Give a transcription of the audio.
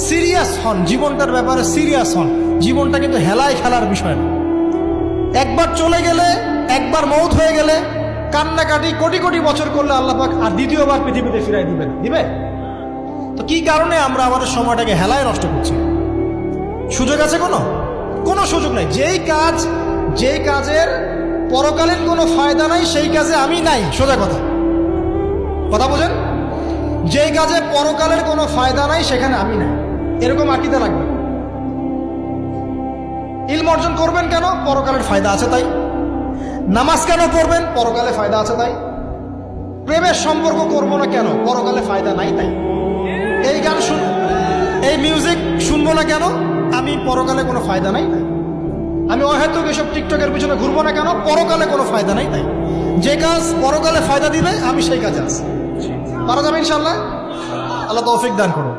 Serious হন, জীবনটার ব্যাপারে serious হন। জীবনটা কিন্তু হেলায় খেলার বিষয় না। একবার চলে গেলে, একবার মৌত হয়ে গেলে কান্নাকাটি কোটি কোটি বছর করলে আল্লাহ পাক আর দ্বিতীয়বার পৃথিবীতে ফিরাই দিবে না, দিবে? তো কি কারণে আমরা আমাদের সময়টাকে হেলায় নষ্ট করছি? সুযোগ আছে কোনো সুযোগ নাই। যেই কাজের পরকালীন কোনো ফায়দা নাই সেই কাজে আমি নাই। সোজা কথা বোঝেন? যেই কাজে পরকালের কোনো ফায়দা নাই সেখানে আমি নাই, এরকম আকীদা লাগবে। ইলম অর্জন করবেন কেন? পরকালের ফায়দা আছে তাই। নামাজ কেন পড়বেন? পরকালে ফায়দা আছে তাই। প্রেমের সম্পর্ক করবো না কেন? পরকালে ফায়দা নাই তাই। এই গান এই মিউজিক শুনবো না কেন? আমি পরকালে কোনো ফায়দা নাই তাই। আমি অহেতুক এসব টিকটকের পিছনে ঘুরবো না কেন? পরকালে কোনো ফায়দা নাই তাই। যে কাজ পরকালে ফায়দা দিবে আমি সেই কাজে আছি। পারা যাবে ইনশাআল্লাহ। আল্লাহ তৌফিক দান করুন।